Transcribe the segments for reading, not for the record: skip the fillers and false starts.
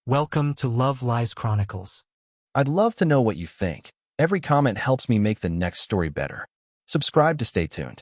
Welcome to Love Lies Chronicles. I'd love to know what you think. Every comment helps me make the next story better. Subscribe to stay tuned.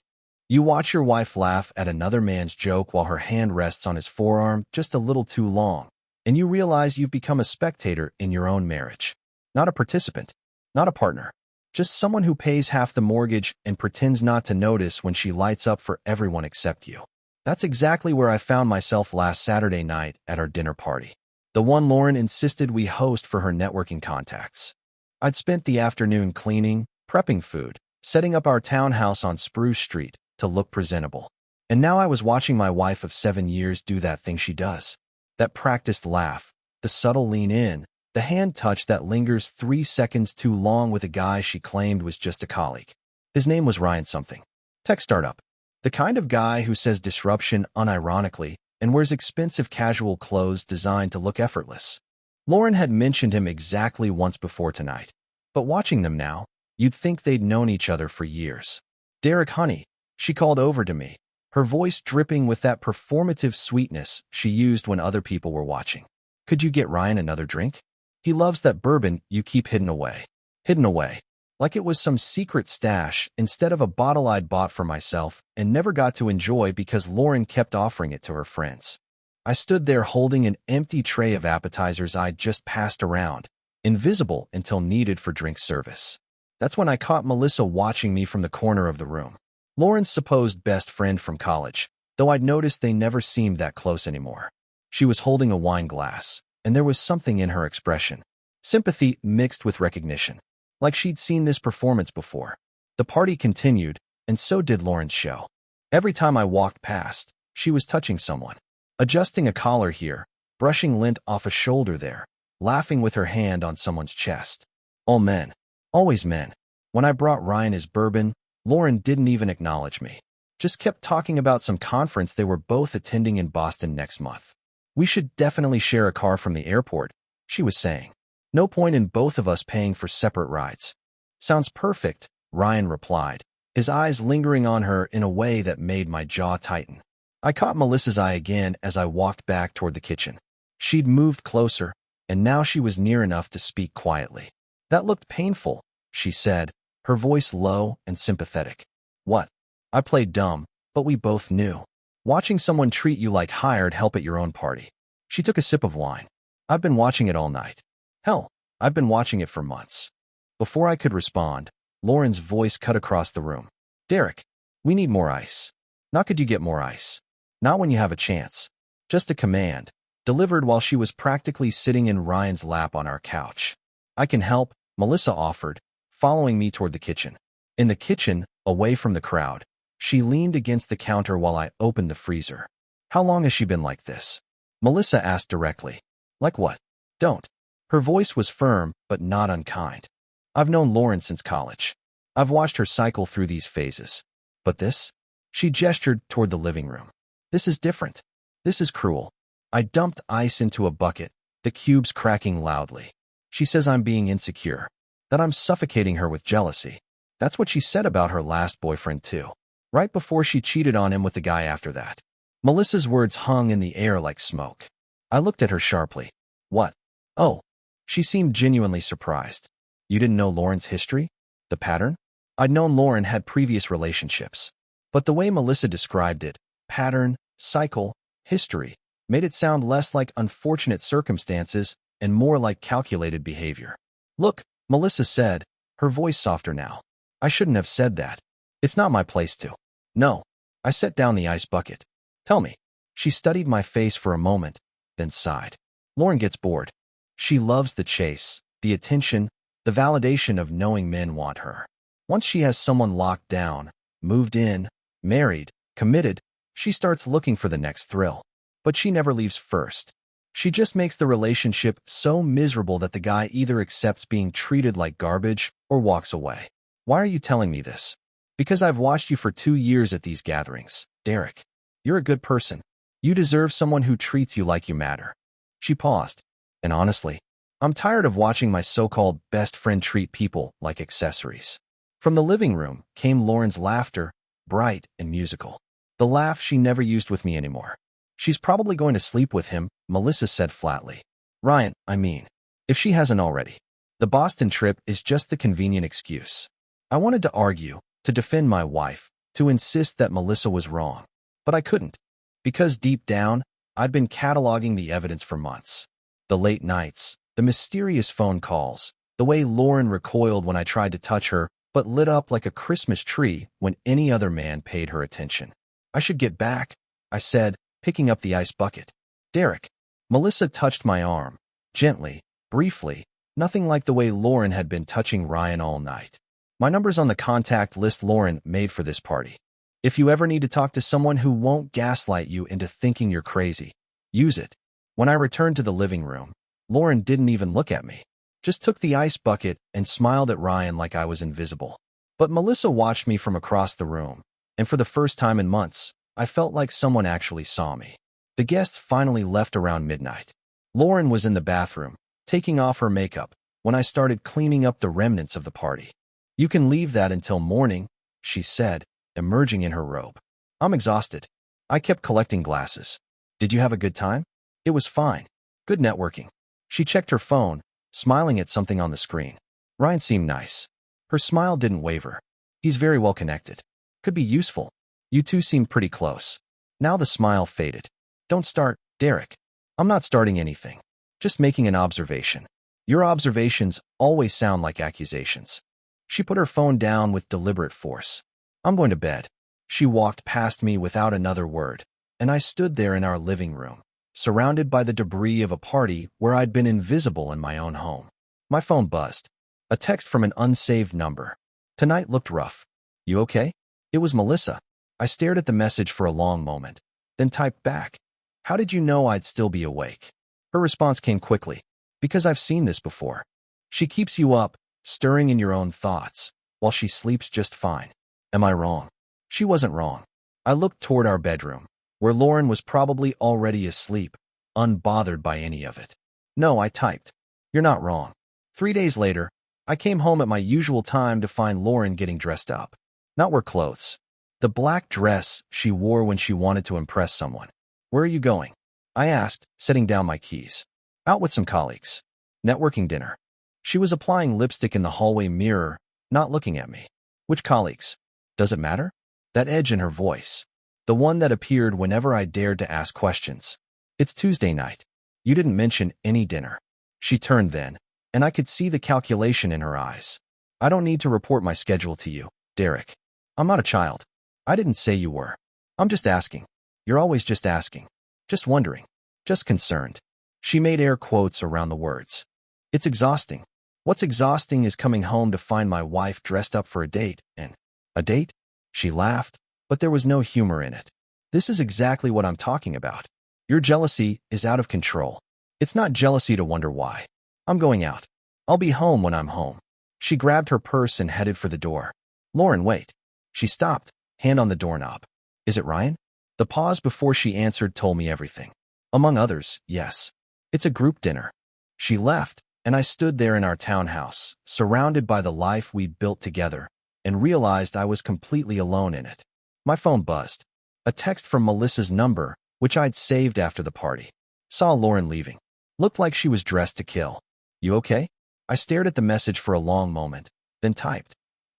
You watch your wife laugh at another man's joke while her hand rests on his forearm just a little too long, and you realize you've become a spectator in your own marriage. Not a participant, not a partner, just someone who pays half the mortgage and pretends not to notice when she lights up for everyone except you. That's exactly where I found myself last Saturday night at our dinner party. The one Lauren insisted we host for her networking contacts. I'd spent the afternoon cleaning, prepping food, setting up our townhouse on Spruce Street to look presentable. And now I was watching my wife of 7 years do that thing she does. That practiced laugh, the subtle lean in, the hand touch that lingers 3 seconds too long with a guy she claimed was just a colleague. His name was Ryan something. Tech startup. The kind of guy who says disruption unironically and wears expensive casual clothes designed to look effortless. Lauren had mentioned him exactly once before tonight. But watching them now, you'd think they'd known each other for years. "Derek, honey," she called over to me, her voice dripping with that performative sweetness she used when other people were watching. "Could you get Ryan another drink? He loves that bourbon you keep hidden away." Hidden away. Like it was some secret stash instead of a bottle I'd bought for myself and never got to enjoy because Lauren kept offering it to her friends. I stood there holding an empty tray of appetizers I'd just passed around, invisible until needed for drink service. That's when I caught Melissa watching me from the corner of the room. Lauren's supposed best friend from college, though I'd noticed they never seemed that close anymore. She was holding a wine glass, and there was something in her expression. Sympathy mixed with recognition. Like she'd seen this performance before. The party continued, and so did Lauren's show. Every time I walked past, she was touching someone. Adjusting a collar here, brushing lint off a shoulder there, laughing with her hand on someone's chest. All men. Always men. When I brought Ryan his bourbon, Lauren didn't even acknowledge me. Just kept talking about some conference they were both attending in Boston next month. "We should definitely share a car from the airport," she was saying. "No point in both of us paying for separate rides." "Sounds perfect," Ryan replied, his eyes lingering on her in a way that made my jaw tighten. I caught Melissa's eye again as I walked back toward the kitchen. She'd moved closer, and now she was near enough to speak quietly. "That looked painful," she said, her voice low and sympathetic. "What?" I played dumb, but we both knew. Watching someone treat you like hired help at your own party. She took a sip of wine. "I've been watching it all night. Hell, I've been watching it for months." Before I could respond, Lauren's voice cut across the room. "Derek, we need more ice." Not "could you get more ice?" Not when you have a chance. Just a command, delivered while she was practically sitting in Ryan's lap on our couch. "I can help," Melissa offered, following me toward the kitchen. In the kitchen, away from the crowd, she leaned against the counter while I opened the freezer. "How long has she been like this?" Melissa asked directly. "Like what?" "Don't." Her voice was firm, but not unkind. "I've known Lauren since college. I've watched her cycle through these phases. But this?" She gestured toward the living room. "This is different. This is cruel." I dumped ice into a bucket, the cubes cracking loudly. "She says I'm being insecure, that I'm suffocating her with jealousy." That's what she said about her last boyfriend too, right before she cheated on him with the guy after that. Melissa's words hung in the air like smoke. I looked at her sharply. "What?" "Oh." She seemed genuinely surprised. "You didn't know Lauren's history? The pattern?" I'd known Lauren had previous relationships, but the way Melissa described it, pattern, cycle, history, made it sound less like unfortunate circumstances and more like calculated behavior. "Look," Melissa said, her voice softer now. "I shouldn't have said that. It's not my place to." "No." I set down the ice bucket. "Tell me." She studied my face for a moment, then sighed. "Lauren gets bored. She loves the chase, the attention, the validation of knowing men want her. Once she has someone locked down, moved in, married, committed, she starts looking for the next thrill. But she never leaves first. She just makes the relationship so miserable that the guy either accepts being treated like garbage or walks away." "Why are you telling me this?" "Because I've watched you for 2 years at these gatherings, Derek. You're a good person. You deserve someone who treats you like you matter." She paused. "And honestly, I'm tired of watching my so-called best friend treat people like accessories." From the living room came Lauren's laughter, bright and musical. The laugh she never used with me anymore. "She's probably going to sleep with him," Melissa said flatly. Ryan, I mean, if she hasn't already. The Boston trip is just the convenient excuse. I wanted to argue, to defend my wife, to insist that Melissa was wrong. But I couldn't. Because deep down, I'd been cataloging the evidence for months. The late nights, the mysterious phone calls, the way Lauren recoiled when I tried to touch her, but lit up like a Christmas tree when any other man paid her attention. I should get back, I said, picking up the ice bucket. Derek. Melissa touched my arm, gently, briefly, nothing like the way Lauren had been touching Ryan all night. My number's on the contact list Lauren made for this party. If you ever need to talk to someone who won't gaslight you into thinking you're crazy, use it. When I returned to the living room, Lauren didn't even look at me, just took the ice bucket and smiled at Ryan like I was invisible. But Melissa watched me from across the room, and for the first time in months, I felt like someone actually saw me. The guests finally left around midnight. Lauren was in the bathroom, taking off her makeup, when I started cleaning up the remnants of the party. You can leave that until morning, she said, emerging in her robe. I'm exhausted. I kept collecting glasses. Did you have a good time? It was fine. Good networking. She checked her phone, smiling at something on the screen. Ryan seemed nice. Her smile didn't waver. He's very well connected. Could be useful. You two seemed pretty close. Now the smile faded. Don't start, Derek. I'm not starting anything. Just making an observation. Your observations always sound like accusations. She put her phone down with deliberate force. I'm going to bed. She walked past me without another word, and I stood there in our living room, surrounded by the debris of a party where I'd been invisible in my own home. My phone buzzed. A text from an unsaved number. Tonight looked rough. You okay? It was Melissa. I stared at the message for a long moment, then typed back. How did you know I'd still be awake? Her response came quickly. Because I've seen this before. She keeps you up, stirring in your own thoughts, while she sleeps just fine. Am I wrong? She wasn't wrong. I looked toward our bedroom, where Lauren was probably already asleep, unbothered by any of it. No, I typed. You're not wrong. 3 days later, I came home at my usual time to find Lauren getting dressed up. Not wear clothes. The black dress she wore when she wanted to impress someone. Where are you going? I asked, setting down my keys. Out with some colleagues. Networking dinner. She was applying lipstick in the hallway mirror, not looking at me. Which colleagues? Does it matter? That edge in her voice. The one that appeared whenever I dared to ask questions. It's Tuesday night. You didn't mention any dinner. She turned then, and I could see the calculation in her eyes. I don't need to report my schedule to you, Derek. I'm not a child. I didn't say you were. I'm just asking. You're always just asking. Just wondering. Just concerned. She made air quotes around the words. It's exhausting. What's exhausting is coming home to find my wife dressed up for a date, and... A date? She laughed, but there was no humor in it. This is exactly what I'm talking about. Your jealousy is out of control. It's not jealousy to wonder why. I'm going out. I'll be home when I'm home. She grabbed her purse and headed for the door. Lauren, wait. She stopped, hand on the doorknob. Is it Ryan? The pause before she answered told me everything. Among others, yes. It's a group dinner. She left, and I stood there in our townhouse, surrounded by the life we'd built together, and realized I was completely alone in it. My phone buzzed. A text from Melissa's number, which I'd saved after the party. Saw Lauren leaving. Looked like she was dressed to kill. You okay? I stared at the message for a long moment, then typed.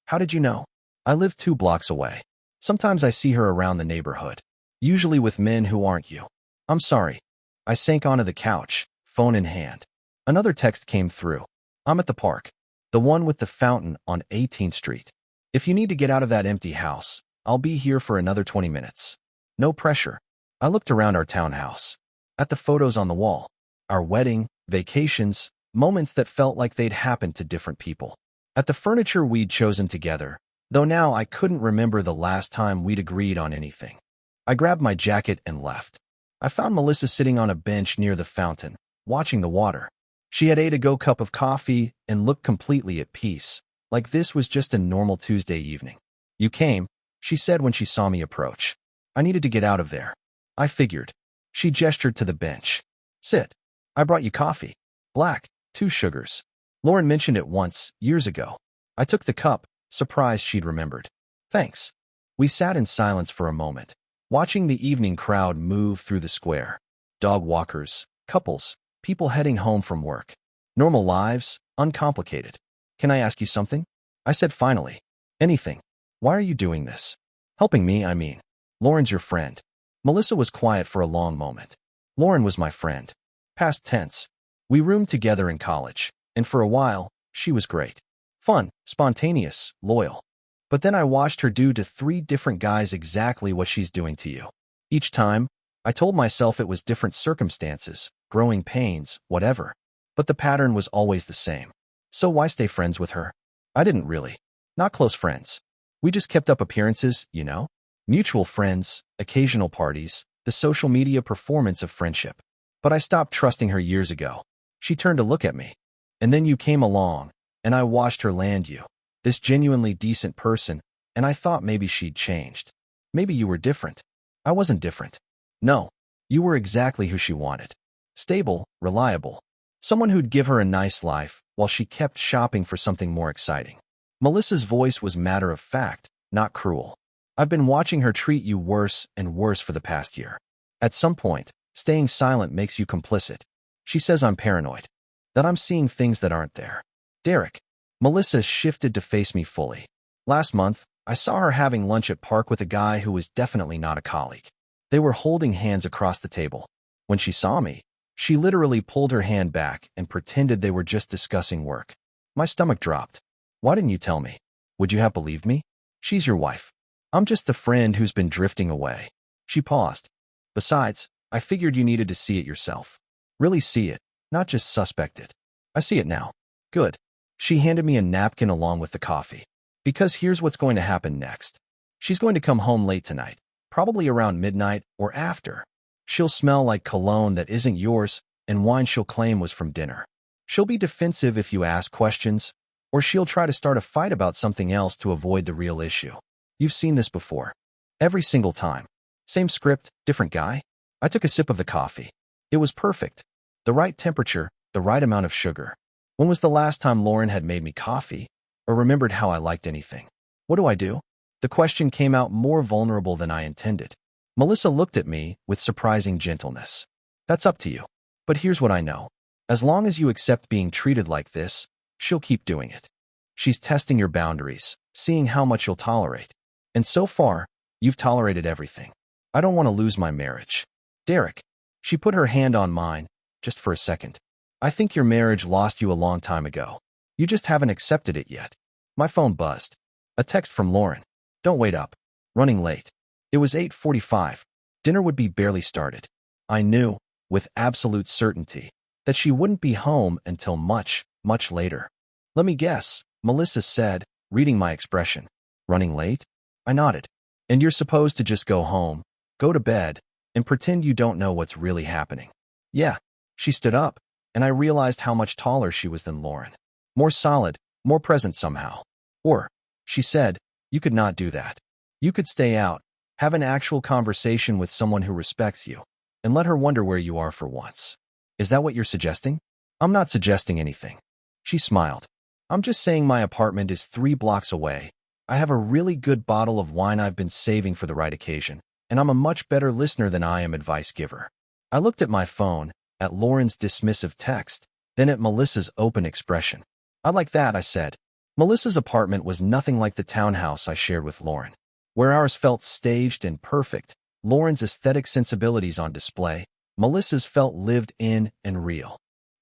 How did you know? I live 2 blocks away. Sometimes I see her around the neighborhood, usually with men who aren't you. I'm sorry. I sank onto the couch, phone in hand. Another text came through. I'm at the park. The one with the fountain on 18th Street. If you need to get out of that empty house, I'll be here for another 20 minutes. No pressure. I looked around our townhouse. At the photos on the wall. Our wedding, vacations, moments that felt like they'd happened to different people. At the furniture we'd chosen together, though now I couldn't remember the last time we'd agreed on anything. I grabbed my jacket and left. I found Melissa sitting on a bench near the fountain, watching the water. She had ate a cup of coffee and looked completely at peace, like this was just a normal Tuesday evening. You came, she said when she saw me approach. I needed to get out of there. I figured. She gestured to the bench. Sit. I brought you coffee. Black, 2 sugars. Lauren mentioned it once, years ago. I took the cup, surprised she'd remembered. Thanks. We sat in silence for a moment, watching the evening crowd move through the square. Dog walkers, couples, People heading home from work. Normal lives, uncomplicated. Can I ask you something? I said finally. Anything. Why are you doing this? Helping me, I mean. Lauren's your friend. Melissa was quiet for a long moment. Lauren was my friend. Past tense. We roomed together in college, and for a while, she was great. Fun, spontaneous, loyal. But then I watched her do to 3 different guys exactly what she's doing to you. Each time, I told myself it was different circumstances, growing pains, whatever. But the pattern was always the same. So why stay friends with her? I didn't really. Not close friends. We just kept up appearances, you know? Mutual friends, occasional parties, the social media performance of friendship. But I stopped trusting her years ago. She turned to look at me. And then you came along, and I watched her land you. This genuinely decent person, and I thought maybe she'd changed. Maybe you were different. I wasn't different. No, you were exactly who she wanted. Stable, reliable. Someone who'd give her a nice life while she kept shopping for something more exciting. Melissa's voice was matter of fact, not cruel. I've been watching her treat you worse and worse for the past year. At some point, staying silent makes you complicit. She says I'm paranoid. That I'm seeing things that aren't there. Derek. Melissa shifted to face me fully. Last month, I saw her having lunch at Park with a guy who was definitely not a colleague. They were holding hands across the table. When she saw me, she literally pulled her hand back and pretended they were just discussing work. My stomach dropped. Why didn't you tell me? Would you have believed me? She's your wife. I'm just the friend who's been drifting away. She paused. Besides, I figured you needed to see it yourself. Really see it, not just suspect it. I see it now. Good. She handed me a napkin along with the coffee. Because here's what's going to happen next. She's going to come home late tonight, probably around midnight or after. She'll smell like cologne that isn't yours and wine she'll claim was from dinner. She'll be defensive if you ask questions, or she'll try to start a fight about something else to avoid the real issue. You've seen this before. Every single time. Same script, different guy. I took a sip of the coffee. It was perfect. The right temperature, the right amount of sugar. When was the last time Lauren had made me coffee or remembered how I liked anything? What do? The question came out more vulnerable than I intended. Melissa looked at me with surprising gentleness. That's up to you. But here's what I know. As long as you accept being treated like this, she'll keep doing it. She's testing your boundaries, seeing how much you'll tolerate. And so far, you've tolerated everything. I don't want to lose my marriage. Derek. She put her hand on mine, just for a second. I think your marriage lost you a long time ago. You just haven't accepted it yet. My phone buzzed. A text from Lauren. Don't wait up. Running late. It was 8:45. Dinner would be barely started. I knew, with absolute certainty, that she wouldn't be home until much, much later. Let me guess, Melissa said, reading my expression. Running late? I nodded. And you're supposed to just go home, go to bed, and pretend you don't know what's really happening. Yeah. She stood up, and I realized how much taller she was than Lauren. More solid, more present somehow. Or, she said, you could not do that. You could stay out, have an actual conversation with someone who respects you, and let her wonder where you are for once. Is that what you're suggesting? I'm not suggesting anything. She smiled. I'm just saying my apartment is 3 blocks away. I have a really good bottle of wine I've been saving for the right occasion, and I'm a much better listener than I am advice giver. I looked at my phone, at Lauren's dismissive text, then at Melissa's open expression. I like that, I said. Melissa's apartment was nothing like the townhouse I shared with Lauren. Where ours felt staged and perfect, Lauren's aesthetic sensibilities on display, Melissa's felt lived in and real.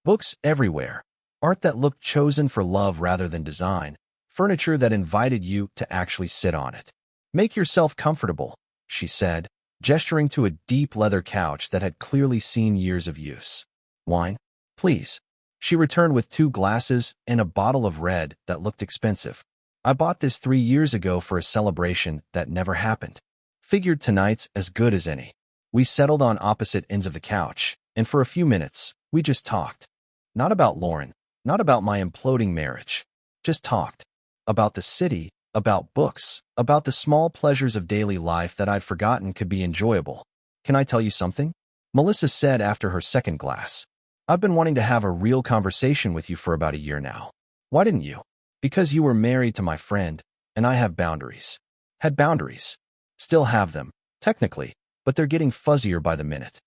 Books everywhere, art that looked chosen for love rather than design, furniture that invited you to actually sit on it. Make yourself comfortable, she said, gesturing to a deep leather couch that had clearly seen years of use. Wine? Please. She returned with 2 glasses and a bottle of red that looked expensive. I bought this 3 years ago for a celebration that never happened. Figured tonight's as good as any. We settled on opposite ends of the couch, and for a few minutes, we just talked. Not about Lauren, not about my imploding marriage. Just talked. About the city, about books, about the small pleasures of daily life that I'd forgotten could be enjoyable. Can I tell you something? Melissa said after her second glass. I've been wanting to have a real conversation with you for about a year now. Why didn't you? Because you were married to my friend, and I have boundaries. Had boundaries. Still have them, technically, but they're getting fuzzier by the minute.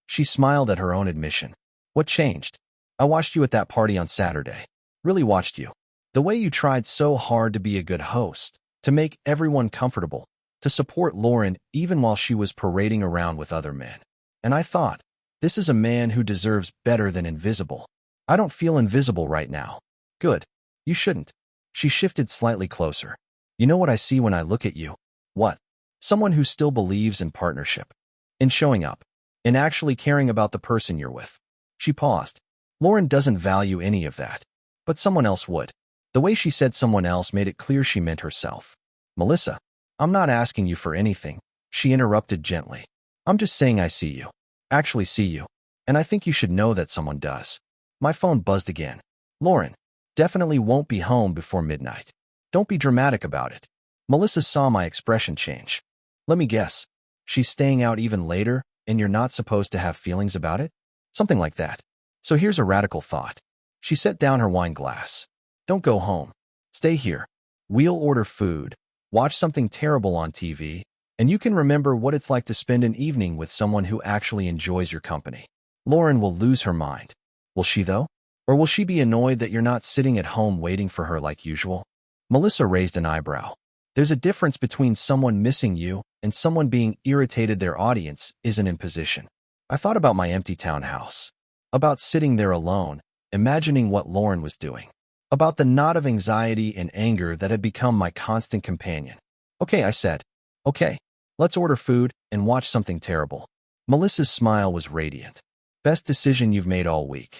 She smiled at her own admission. What changed? I watched you at that party on Saturday. Really watched you. The way you tried so hard to be a good host, to make everyone comfortable, to support Lauren even while she was parading around with other men. And I thought, this is a man who deserves better than invisible. I don't feel invisible right now. Good. You shouldn't. She shifted slightly closer. You know what I see when I look at you? What? Someone who still believes in partnership, in showing up, in actually caring about the person you're with. She paused. Lauren doesn't value any of that, but someone else would. The way she said someone else made it clear she meant herself. Melissa, I'm not asking you for anything, she interrupted gently. I'm just saying I see you. Actually see you. And I think you should know that someone does. My phone buzzed again. Lauren, definitely won't be home before midnight. Don't be dramatic about it. Melissa saw my expression change. Let me guess. She's staying out even later, and you're not supposed to have feelings about it? Something like that. So here's a radical thought. She set down her wine glass. Don't go home. Stay here. We'll order food, watch something terrible on TV, and you can remember what it's like to spend an evening with someone who actually enjoys your company. Lauren will lose her mind. Will she, though? Or will she be annoyed that you're not sitting at home waiting for her like usual? Melissa raised an eyebrow. There's a difference between someone missing you and someone being irritated their audience isn't in position. I thought about my empty townhouse, about sitting there alone, imagining what Lauren was doing, about the knot of anxiety and anger that had become my constant companion. Okay, I said. Okay, let's order food and watch something terrible. Melissa's smile was radiant. Best decision you've made all week.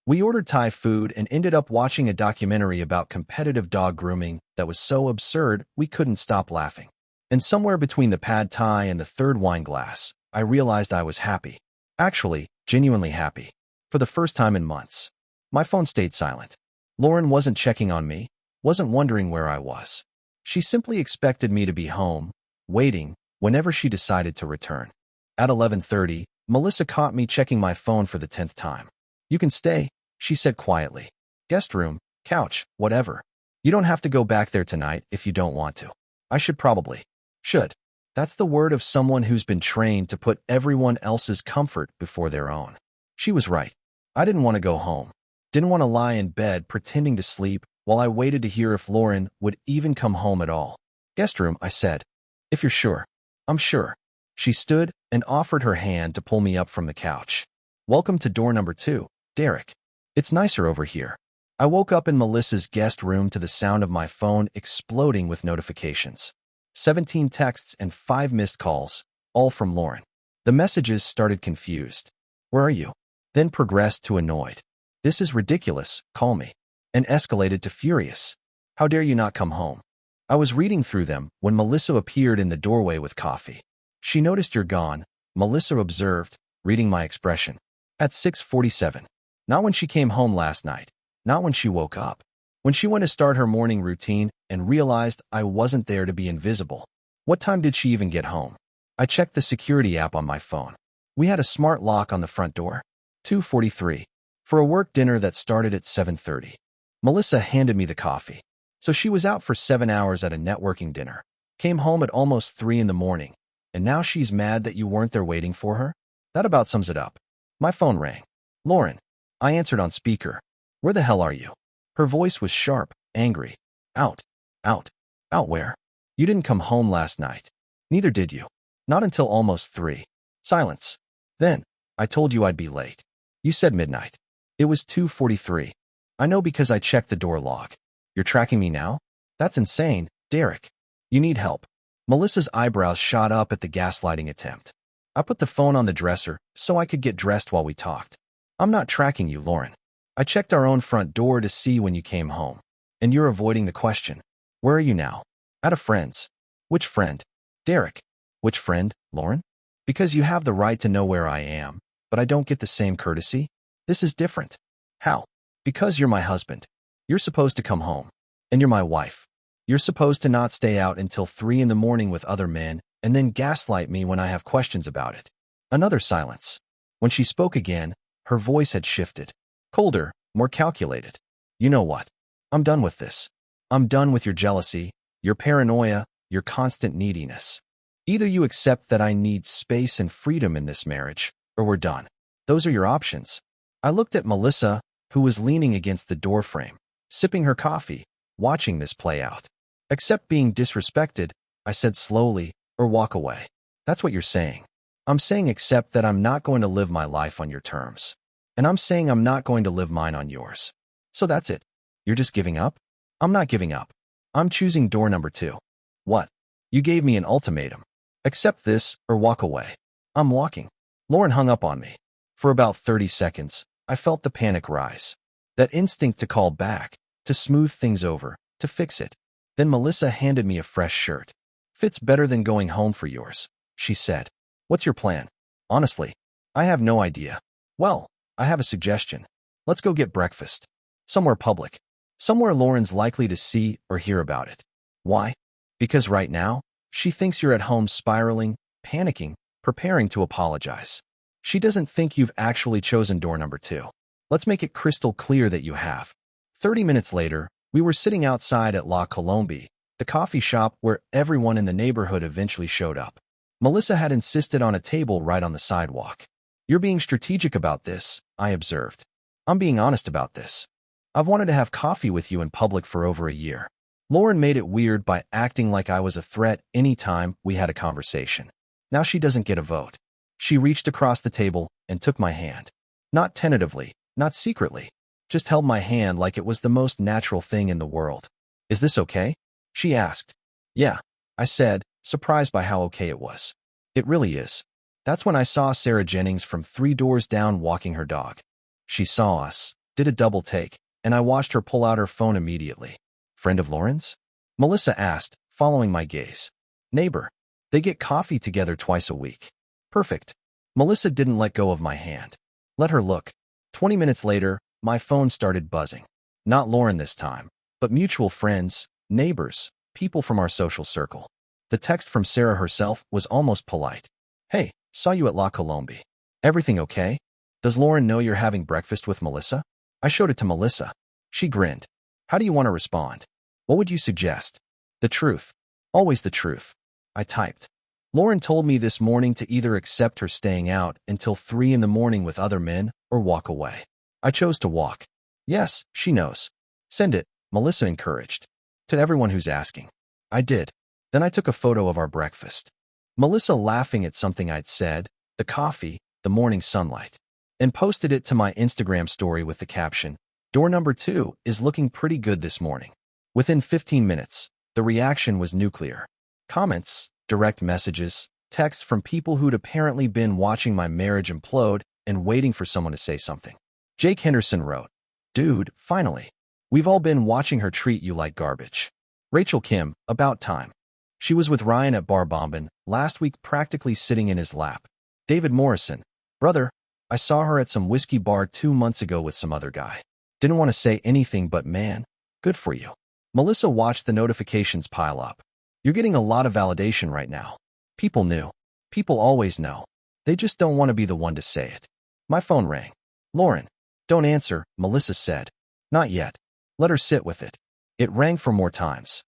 We ordered Thai food and ended up watching a documentary about competitive dog grooming that was so absurd we couldn't stop laughing. And somewhere between the pad thai and the third wine glass, I realized I was happy. Actually, genuinely happy. For the first time in months. My phone stayed silent. Lauren wasn't checking on me, wasn't wondering where I was. She simply expected me to be home, waiting, whenever she decided to return. At 11:30, Melissa caught me checking my phone for the 10th time. You can stay, she said quietly. Guest room, couch, whatever. You don't have to go back there tonight if you don't want to. I should probably. Should. That's the word of someone who's been trained to put everyone else's comfort before their own. She was right. I didn't want to go home. Didn't want to lie in bed pretending to sleep while I waited to hear if Lauren would even come home at all. Guest room, I said. If you're sure. I'm sure. She stood and offered her hand to pull me up from the couch. Welcome to door number 2, Derek. It's nicer over here. I woke up in Melissa's guest room to the sound of my phone exploding with notifications. 17 texts and 5 missed calls, all from Lauren. The messages started confused. Where are you? Then progressed to annoyed. This is ridiculous, call me. And escalated to furious. How dare you not come home? I was reading through them when Melissa appeared in the doorway with coffee. She noticed you're gone, Melissa observed, reading my expression. At 6:47. Not when she came home last night. Not when she woke up. When she went to start her morning routine and realized I wasn't there to be invisible. What time did she even get home? I checked the security app on my phone. We had a smart lock on the front door. 2:43. For a work dinner that started at 7:30. Melissa handed me the coffee. So she was out for 7 hours at a networking dinner. Came home at almost 3 in the morning. And now she's mad that you weren't there waiting for her? That about sums it up. My phone rang. Lauren. I answered on speaker. Where the hell are you? Her voice was sharp, angry. Out. Out. Out where? You didn't come home last night. Neither did you. Not until almost 3. Silence. Then, I told you I'd be late. You said midnight. It was 2:43. I know because I checked the door log. You're tracking me now? That's insane, Derek. You need help. Melissa's eyebrows shot up at the gaslighting attempt. I put the phone on the dresser so I could get dressed while we talked. I'm not tracking you, Lauren. I checked our own front door to see when you came home. And you're avoiding the question. Where are you now? At a friend's. Which friend? Derek. Which friend, Lauren? Because you have the right to know where I am, but I don't get the same courtesy? This is different. How? Because you're my husband. You're supposed to come home. And you're my wife. You're supposed to not stay out until 3 in the morning with other men and then gaslight me when I have questions about it. Another silence. When she spoke again, her voice had shifted. Colder, more calculated. You know what? I'm done with this. I'm done with your jealousy, your paranoia, your constant neediness. Either you accept that I need space and freedom in this marriage, or we're done. Those are your options. I looked at Melissa, who was leaning against the doorframe, sipping her coffee, watching this play out. Accept being disrespected, I said slowly, or walk away. That's what you're saying. I'm saying accept that I'm not going to live my life on your terms. And I'm saying I'm not going to live mine on yours. So that's it. You're just giving up? I'm not giving up. I'm choosing door number 2. What? You gave me an ultimatum. Accept this or walk away. I'm walking. Lauren hung up on me. For about 30 seconds, I felt the panic rise. That instinct to call back, to smooth things over, to fix it. Then Melissa handed me a fresh shirt. Fits better than going home for yours, she said. What's your plan? Honestly, I have no idea. Well, I have a suggestion. Let's go get breakfast. Somewhere public. Somewhere Lauren's likely to see or hear about it. Why? Because right now, she thinks you're at home spiraling, panicking, preparing to apologize. She doesn't think you've actually chosen door number 2. Let's make it crystal clear that you have. 30 minutes later, we were sitting outside at La Colombe, the coffee shop where everyone in the neighborhood eventually showed up. Melissa had insisted on a table right on the sidewalk. You're being strategic about this, I observed. I'm being honest about this. I've wanted to have coffee with you in public for over a year. Lauren made it weird by acting like I was a threat anytime we had a conversation. Now she doesn't get a vote. She reached across the table and took my hand. Not tentatively, not secretly, just held my hand like it was the most natural thing in the world. Is this okay? She asked. Yeah, I said, surprised by how okay it was. It really is. That's when I saw Sarah Jennings from 3 doors down walking her dog. She saw us, did a double take, and I watched her pull out her phone immediately. Friend of Lauren's? Melissa asked, following my gaze. Neighbor. They get coffee together twice a week. Perfect. Melissa didn't let go of my hand. Let her look. 20 minutes later, my phone started buzzing. Not Lauren this time, but mutual friends, neighbors, people from our social circle. The text from Sarah herself was almost polite. Hey, saw you at La Colombe. Everything okay? Does Lauren know you're having breakfast with Melissa? I showed it to Melissa. She grinned. How do you want to respond? What would you suggest? The truth. Always the truth. I typed. Lauren told me this morning to either accept her staying out until 3 in the morning with other men or walk away. I chose to walk. Yes, she knows. Send it, Melissa encouraged. To everyone who's asking. I did. Then I took a photo of our breakfast. Melissa laughing at something I'd said, the coffee, the morning sunlight, and posted it to my Instagram story with the caption, door number 2 is looking pretty good this morning. Within 15 minutes, the reaction was nuclear. Comments, direct messages, texts from people who'd apparently been watching my marriage implode and waiting for someone to say something. Jake Henderson wrote, Dude, finally. We've all been watching her treat you like garbage. Rachel Kim, about time. She was with Ryan at Bar Bombin last week practically sitting in his lap. David Morrison, brother, I saw her at some whiskey bar 2 months ago with some other guy. Didn't want to say anything but man, good for you. Melissa watched the notifications pile up. You're getting a lot of validation right now. People knew. People always know. They just don't want to be the one to say it. My phone rang. Lauren. Don't answer, Melissa said. Not yet. Let her sit with it. It rang for more times.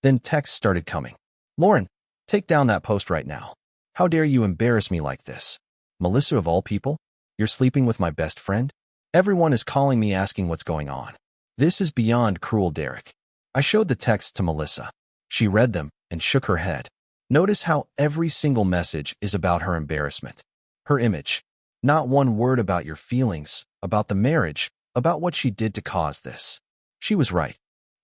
Then texts started coming. Lauren, take down that post right now. How dare you embarrass me like this? Melissa of all people? You're sleeping with my best friend? Everyone is calling me asking what's going on. This is beyond cruel, Derek. I showed the texts to Melissa. She read them and shook her head. Notice how every single message is about her embarrassment. Her image. Not one word about your feelings, about the marriage, about what she did to cause this. She was right.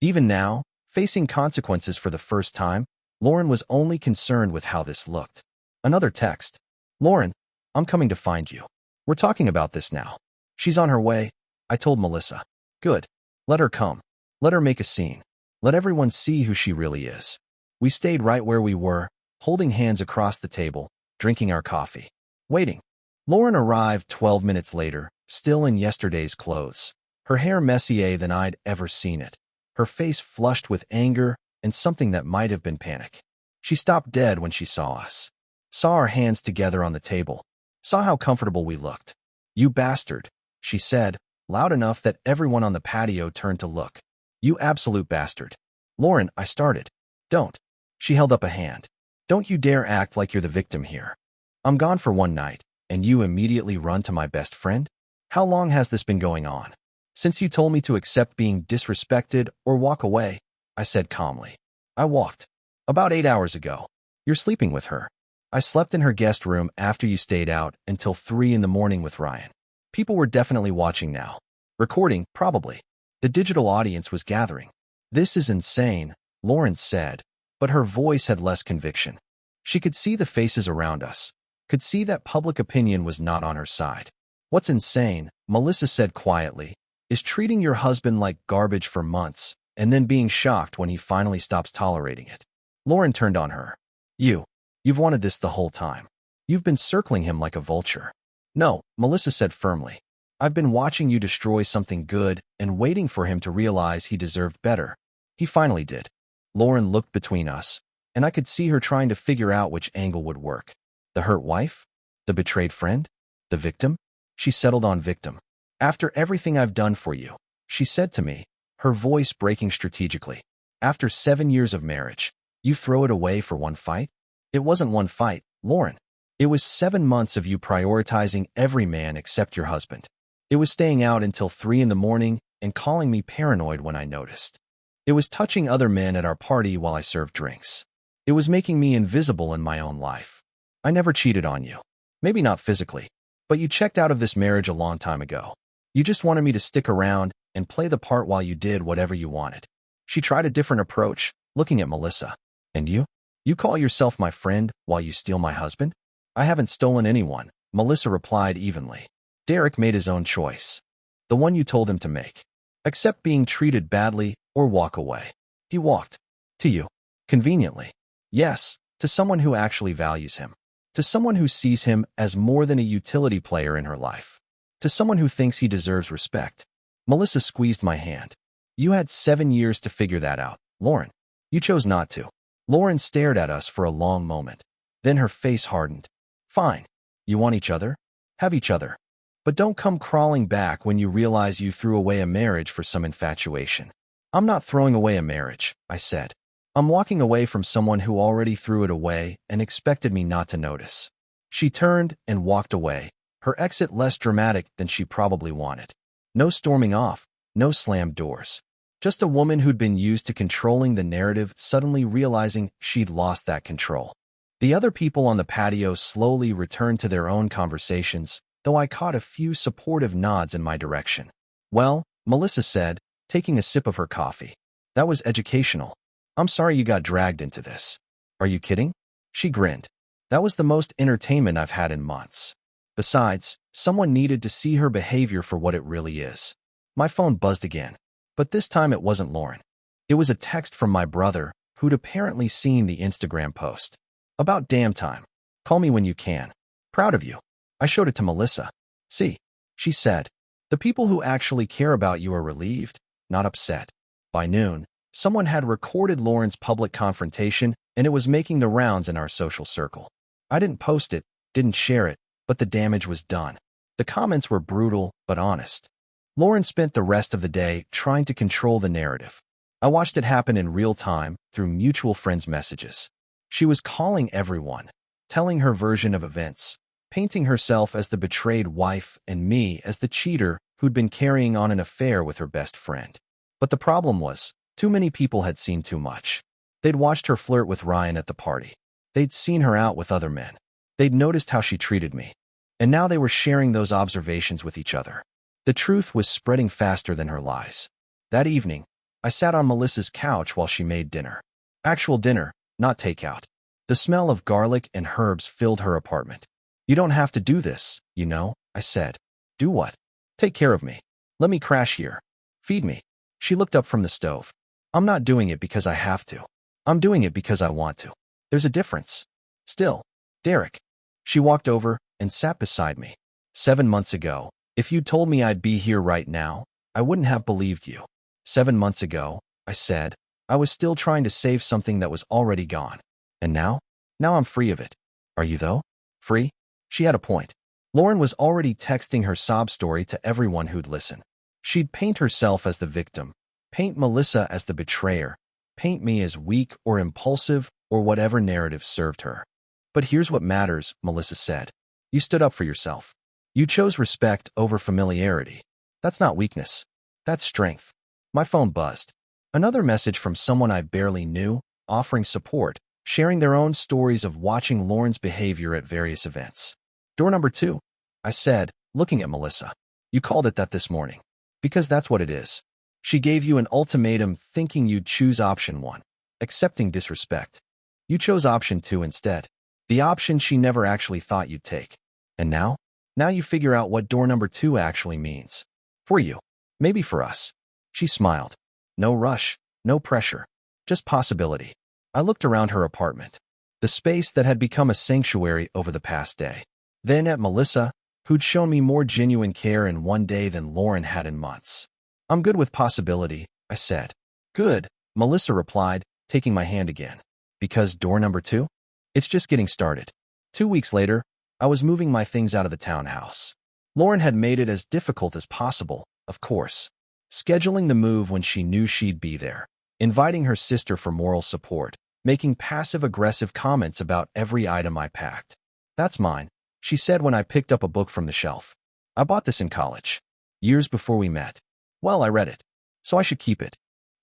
Even now, facing consequences for the first time, Lauren was only concerned with how this looked. Another text. Lauren, I'm coming to find you. We're talking about this now. She's on her way, I told Melissa. Good. Let her come. Let her make a scene. Let everyone see who she really is. We stayed right where we were, holding hands across the table, drinking our coffee. Waiting. Lauren arrived 12 minutes later, still in yesterday's clothes. Her hair messier than I'd ever seen it. Her face flushed with anger and something that might have been panic. She stopped dead when she saw us. Saw our hands together on the table. Saw how comfortable we looked. You bastard, she said, loud enough that everyone on the patio turned to look. You absolute bastard. Lauren, I started. Don't. She held up a hand. Don't you dare act like you're the victim here. I'm gone for one night, and you immediately run to my best friend? How long has this been going on? Since you told me to accept being disrespected or walk away, I said calmly. I walked. About 8 hours ago. You're sleeping with her. I slept in her guest room after you stayed out until 3 in the morning with Ryan. People were definitely watching now. Recording, probably. The digital audience was gathering. This is insane, Lauren said, but her voice had less conviction. She could see the faces around us, could see that public opinion was not on her side. What's insane, Melissa said quietly, is treating your husband like garbage for months and then being shocked when he finally stops tolerating it. Lauren turned on her. You've wanted this the whole time. You've been circling him like a vulture. No, Melissa said firmly. I've been watching you destroy something good and waiting for him to realize he deserved better. He finally did. Lauren looked between us, and I could see her trying to figure out which angle would work. The hurt wife? The betrayed friend? The victim? She settled on victim. After everything I've done for you, she said to me, her voice breaking strategically. After 7 years of marriage, you throw it away for one fight? It wasn't one fight, Lauren. It was 7 months of you prioritizing every man except your husband. It was staying out until 3 in the morning and calling me paranoid when I noticed. It was touching other men at our party while I served drinks. It was making me invisible in my own life. I never cheated on you. Maybe not physically, but you checked out of this marriage a long time ago. You just wanted me to stick around and play the part while you did whatever you wanted. She tried a different approach, looking at Melissa. And you? You call yourself my friend while you steal my husband? I haven't stolen anyone, Melissa replied evenly. Derek made his own choice. The one you told him to make. Accept being treated badly or walk away. He walked. To you. Conveniently. Yes, to someone who actually values him. To someone who sees him as more than a utility player in her life. To someone who thinks he deserves respect. Melissa squeezed my hand. You had 7 years to figure that out, Lauren. You chose not to. Lauren stared at us for a long moment. Then her face hardened. Fine. You want each other? Have each other. But don't come crawling back when you realize you threw away a marriage for some infatuation. I'm not throwing away a marriage, I said. I'm walking away from someone who already threw it away and expected me not to notice. She turned and walked away, her exit less dramatic than she probably wanted. No storming off, no slammed doors. Just a woman who'd been used to controlling the narrative suddenly realizing she'd lost that control. The other people on the patio slowly returned to their own conversations, though I caught a few supportive nods in my direction. Well, Melissa said, taking a sip of her coffee. That was educational. I'm sorry you got dragged into this. Are you kidding? She grinned. That was the most entertainment I've had in months. Besides, someone needed to see her behavior for what it really is. My phone buzzed again. But this time it wasn't Lauren. It was a text from my brother, who'd apparently seen the Instagram post. About damn time. Call me when you can. Proud of you. I showed it to Melissa. See, she said. The people who actually care about you are relieved, not upset. By noon, someone had recorded Lauren's public confrontation, and it was making the rounds in our social circle. I didn't post it, didn't share it, but the damage was done. The comments were brutal, but honest. Lauren spent the rest of the day trying to control the narrative. I watched it happen in real time through mutual friends' messages. She was calling everyone, telling her version of events, painting herself as the betrayed wife and me as the cheater who'd been carrying on an affair with her best friend. But the problem was, too many people had seen too much. They'd watched her flirt with Ryan at the party. They'd seen her out with other men. They'd noticed how she treated me. And now they were sharing those observations with each other. The truth was spreading faster than her lies. That evening, I sat on Melissa's couch while she made dinner. Actual dinner, not takeout. The smell of garlic and herbs filled her apartment. You don't have to do this, you know, I said. Do what? Take care of me. Let me crash here. Feed me. She looked up from the stove. I'm not doing it because I have to. I'm doing it because I want to. There's a difference. Still, Derek. She walked over and sat beside me. 7 months ago, if you'd told me I'd be here right now, I wouldn't have believed you. 7 months ago, I said, I was still trying to save something that was already gone. And now? Now I'm free of it. Are you though? Free? She had a point. Lauren was already texting her sob story to everyone who'd listen. She'd paint herself as the victim, paint Melissa as the betrayer, paint me as weak or impulsive or whatever narrative served her. But here's what matters, Melissa said. You stood up for yourself. You chose respect over familiarity. That's not weakness. That's strength. My phone buzzed. Another message from someone I barely knew, offering support, sharing their own stories of watching Lauren's behavior at various events. Door number 2, I said, looking at Melissa. You called it that this morning. Because that's what it is. She gave you an ultimatum thinking you'd choose option 1, accepting disrespect. You chose option 2 instead, the option she never actually thought you'd take. And now? Now you figure out what door number 2 actually means. For you. Maybe for us. She smiled. No rush, no pressure, just possibility. I looked around her apartment, the space that had become a sanctuary over the past day. Then at Melissa, who'd shown me more genuine care in one day than Lauren had in months. I'm good with possibility, I said. Good, Melissa replied, taking my hand again. Because door number 2? It's just getting started. 2 weeks later, I was moving my things out of the townhouse. Lauren had made it as difficult as possible, of course. Scheduling the move when she knew she'd be there, inviting her sister for moral support, making passive-aggressive comments about every item I packed. That's mine, she said when I picked up a book from the shelf. I bought this in college, years before we met. Well, I read it, so I should keep it.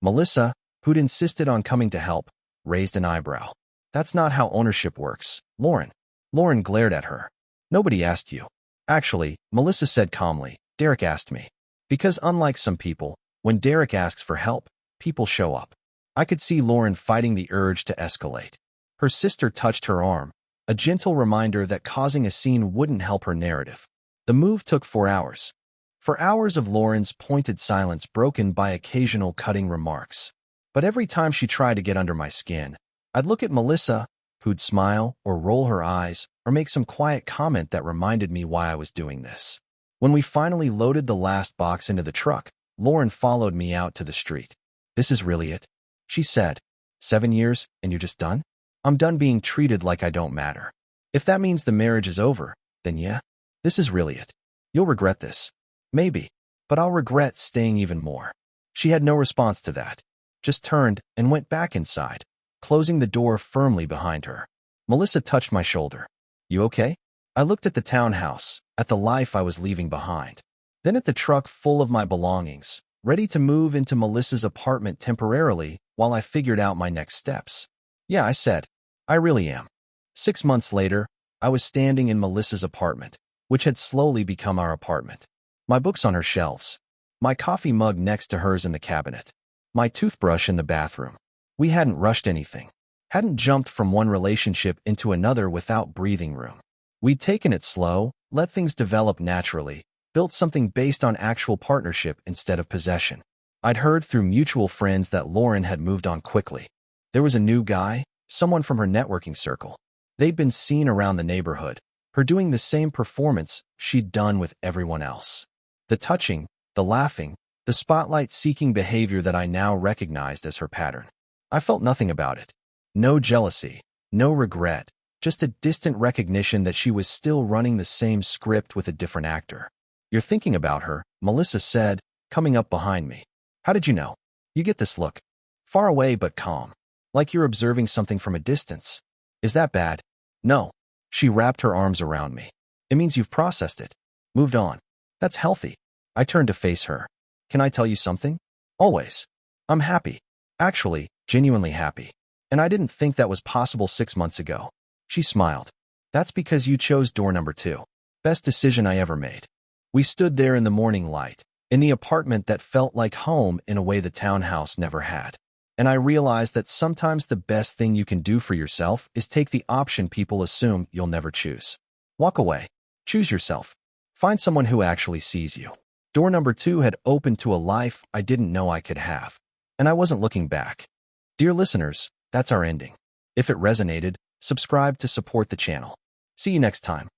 Melissa, who'd insisted on coming to help, raised an eyebrow. That's not how ownership works, Lauren. Lauren glared at her. Nobody asked you. Actually, Melissa said calmly, Derek asked me. Because unlike some people, when Derek asks for help, people show up. I could see Lauren fighting the urge to escalate. Her sister touched her arm, a gentle reminder that causing a scene wouldn't help her narrative. The move took 4 hours. 4 hours of Lauren's pointed silence broken by occasional cutting remarks. But every time she tried to get under my skin, I'd look at Melissa, who'd smile or roll her eyes or make some quiet comment that reminded me why I was doing this. When we finally loaded the last box into the truck, Lauren followed me out to the street. This is really it, she said. 7 years, and you're just done? I'm done being treated like I don't matter. If that means the marriage is over, then yeah, this is really it. You'll regret this. Maybe, but I'll regret staying even more. She had no response to that, just turned and went back inside, closing the door firmly behind her. Melissa touched my shoulder. You okay? I looked at the townhouse, at the life I was leaving behind, then at the truck full of my belongings, ready to move into Melissa's apartment temporarily while I figured out my next steps. Yeah, I said, I really am. 6 months later, I was standing in Melissa's apartment, which had slowly become our apartment. My books on her shelves, my coffee mug next to hers in the cabinet, my toothbrush in the bathroom. We hadn't rushed anything, hadn't jumped from one relationship into another without breathing room. We'd taken it slow, let things develop naturally, built something based on actual partnership instead of possession. I'd heard through mutual friends that Lauren had moved on quickly. There was a new guy, someone from her networking circle. They'd been seen around the neighborhood, her doing the same performance she'd done with everyone else. The touching, the laughing, the spotlight-seeking behavior that I now recognized as her pattern. I felt nothing about it. No jealousy, no regret, just a distant recognition that she was still running the same script with a different actor. You're thinking about her, Melissa said, coming up behind me. How did you know? You get this look. Far away but calm. Like you're observing something from a distance. Is that bad? No. She wrapped her arms around me. It means you've processed it. Moved on. That's healthy. I turned to face her. Can I tell you something? Always. I'm happy. Actually, genuinely happy. And I didn't think that was possible 6 months ago. She smiled. That's because you chose door number 2. Best decision I ever made. We stood there in the morning light, in the apartment that felt like home in a way the townhouse never had. And I realized that sometimes the best thing you can do for yourself is take the option people assume you'll never choose. Walk away. Choose yourself. Find someone who actually sees you. Door number 2 had opened to a life I didn't know I could have. And I wasn't looking back. Dear listeners, that's our ending. If it resonated, subscribe to support the channel. See you next time.